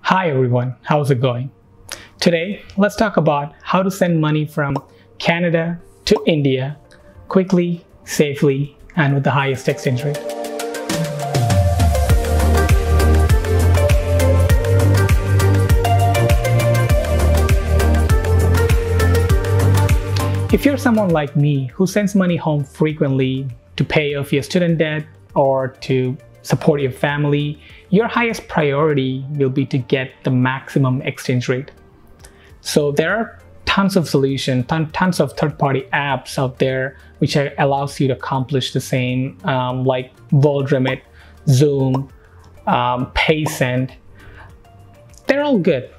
Hi everyone, how's it going? Today, let's talk about how to send money from Canada to India quickly, safely, and with the highest exchange rate. If you're someone like me who sends money home frequently to pay off your student debt or to support your family, your highest priority will be to get the maximum exchange rate. So there are tons of solutions, tons of third-party apps out there which allows you to accomplish the same, like Remit, Zoom, PaySend. They're all good,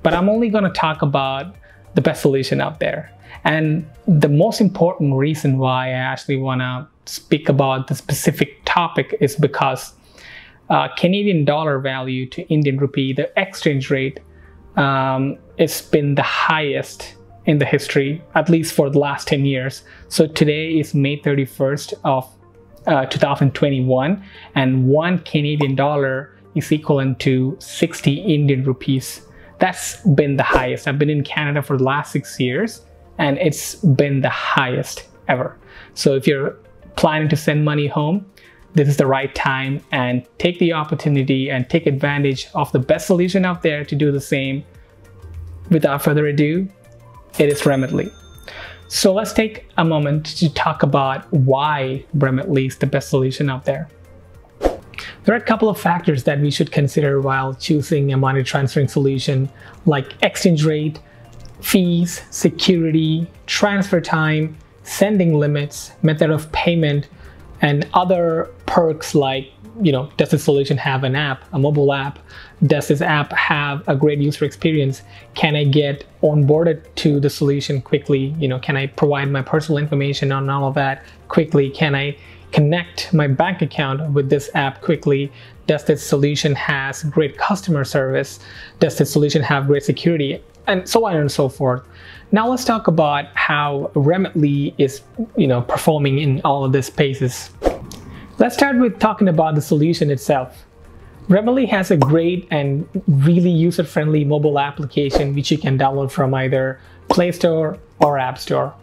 but I'm only going to talk about the best solution out there. And the most important reason why I actually want to speak about the specific topic is because Canadian dollar value to Indian rupee, the exchange rate, it's been the highest in the history, at least for the last 10 years. So today is May 31st of 2021, and one Canadian dollar is equivalent to 60 Indian rupees. That's been the highest. I've been in Canada for the last 6 years, and it's been the highest ever. So if you're planning to send money home, this is the right time, and take the opportunity and take advantage of the best solution out there to do the same. Without further ado, it is Remitly. So let's take a moment to talk about why Remitly is the best solution out there. There are a couple of factors that we should consider while choosing a money transferring solution, like exchange rate, fees, security, transfer time, sending limits, method of payment, and other perks like, does this solution have an app, a mobile app? Does this app have a great user experience? Can I get onboarded to the solution quickly? Can I provide my personal information on all of that quickly? Can I connect my bank account with this app quickly? Does this solution has great customer service? Does this solution have great security? And so on and so forth. Now let's talk about how Remitly is, performing in all of these spaces. Let's start with talking about the solution itself. Remitly has a great and really user-friendly mobile application which you can download from either Play Store or App Store.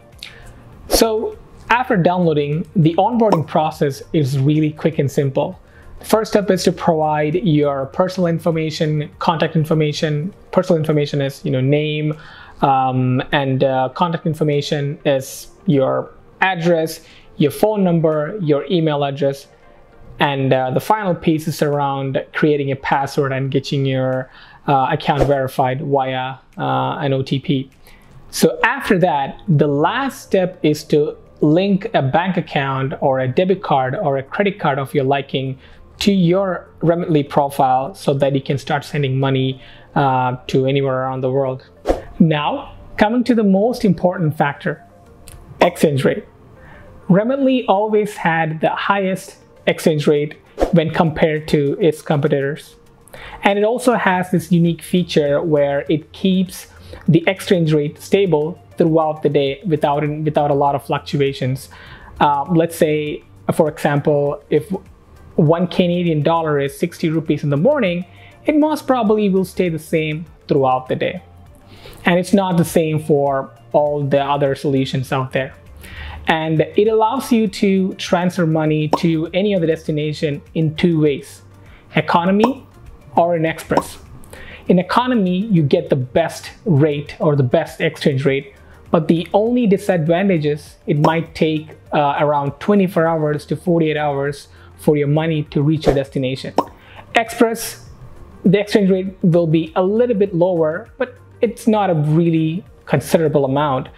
So after downloading, the onboarding process is really quick and simple. The first step is to provide your personal information, contact information. Personal information is name, and contact information is your address, your phone number, your email address, and the final piece is around creating a password and getting your account verified via an OTP. So after that, the last step is to link a bank account or a debit card or a credit card of your liking to your Remitly profile so that you can start sending money to anywhere around the world. Now, coming to the most important factor, exchange rate. Remitly always had the highest exchange rate when compared to its competitors. And it also has this unique feature where it keeps the exchange rate stable throughout the day without a lot of fluctuations. Let's say, for example, if one Canadian dollar is 60 rupees in the morning, it most probably will stay the same throughout the day. And it's not the same for all the other solutions out there. And it allows you to transfer money to any other destination in two ways: economy or in express. In economy, you get the best rate or the best exchange rate, but the only disadvantage is it might take around 24 hours to 48 hours for your money to reach your destination. Express, the exchange rate will be a little bit lower, but it's not a really considerable amount.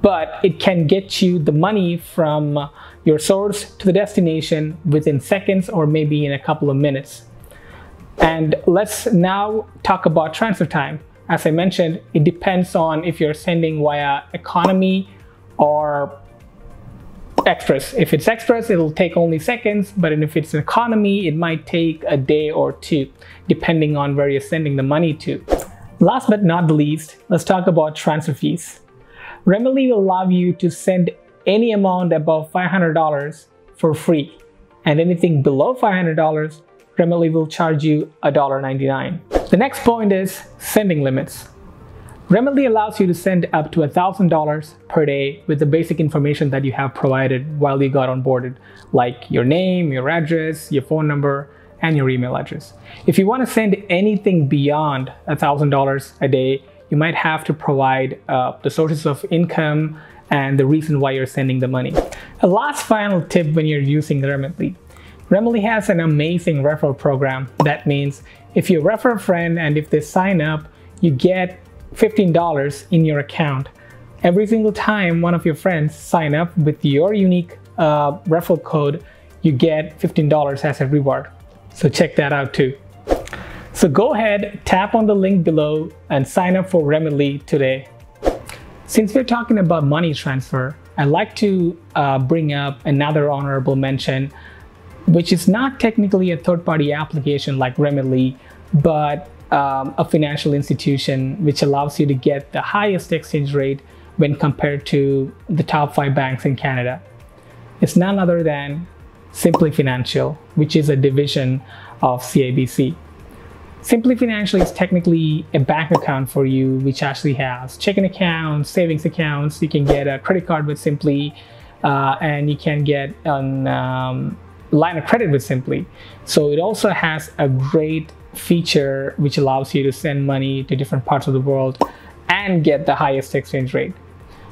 But it can get you the money from your source to the destination within seconds or maybe in a couple of minutes. And let's now talk about transfer time. As I mentioned, it depends on if you're sending via economy or express. If it's express, it'll take only seconds, but if it's an economy, it might take a day or two, depending on where you're sending the money to. Last but not the least, let's talk about transfer fees. Remitly will allow you to send any amount above $500 for free, and anything below $500, Remitly will charge you $1.99. The next point is sending limits. Remitly allows you to send up to $1,000 per day with the basic information that you have provided while you got onboarded, like your name, your address, your phone number, and your email address. If you want to send anything beyond $1,000 a day, you might have to provide the sources of income and the reason why you're sending the money. A last final tip when you're using Remitly. Remitly has an amazing referral program. That means if you refer a friend and if they sign up, you get $15 in your account. Every single time one of your friends sign up with your unique referral code, you get $15 as a reward. So check that out too. So go ahead, tap on the link below and sign up for Remitly today. Since we're talking about money transfer, I'd like to bring up another honorable mention, which is not technically a third-party application like Remitly, but a financial institution which allows you to get the highest exchange rate when compared to the top 5 banks in Canada. It's none other than Simplii Financial, which is a division of CIBC. Simplii Financial is technically a bank account for you, which actually has checking accounts, savings accounts. You can get a credit card with Simplii, and you can get a line of credit with Simplii. So it also has a great feature which allows you to send money to different parts of the world and get the highest exchange rate.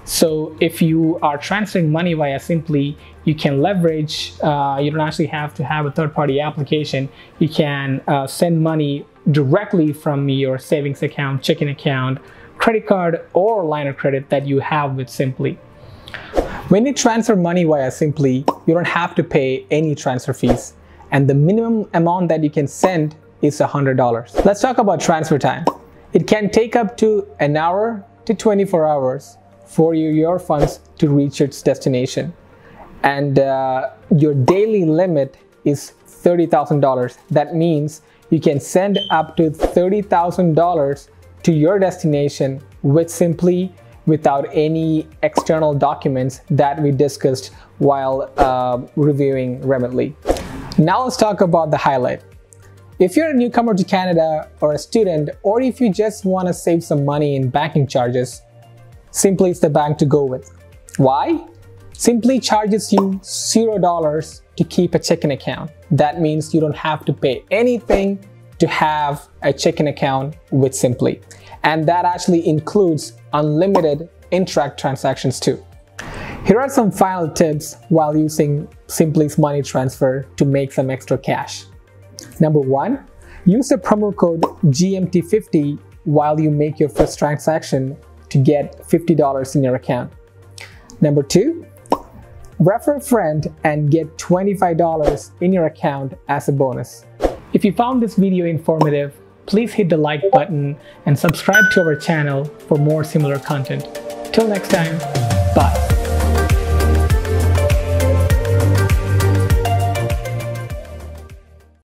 So if you are transferring money via Simplii, you can leverage, you don't actually have to have a third-party application. You can send money directly from your savings account, checking account, credit card, or line of credit that you have with Simplii. When you transfer money via Simplii, you don't have to pay any transfer fees, and the minimum amount that you can send is $100. Let's talk about transfer time. It can take up to an hour to 24 hours for your funds to reach its destination. And your daily limit is $30,000. That means you can send up to $30,000 to your destination with Simplii without any external documents that we discussed while reviewing Remitly. Now let's talk about the highlight. If you're a newcomer to Canada or a student, or if you just want to save some money in banking charges, Simplii is the bank to go with. Why? Simplii charges you $0 to keep a checking account. That means you don't have to pay anything to have a checking account with Simplii. And that actually includes unlimited Interact transactions too. Here are some final tips while using Simplii's money transfer to make some extra cash. Number 1, use the promo code GMT50 while you make your first transaction to get $50 in your account. Number 2, refer a friend and get $25 in your account as a bonus. If you found this video informative, please hit the like button and subscribe to our channel for more similar content. Till next time, bye.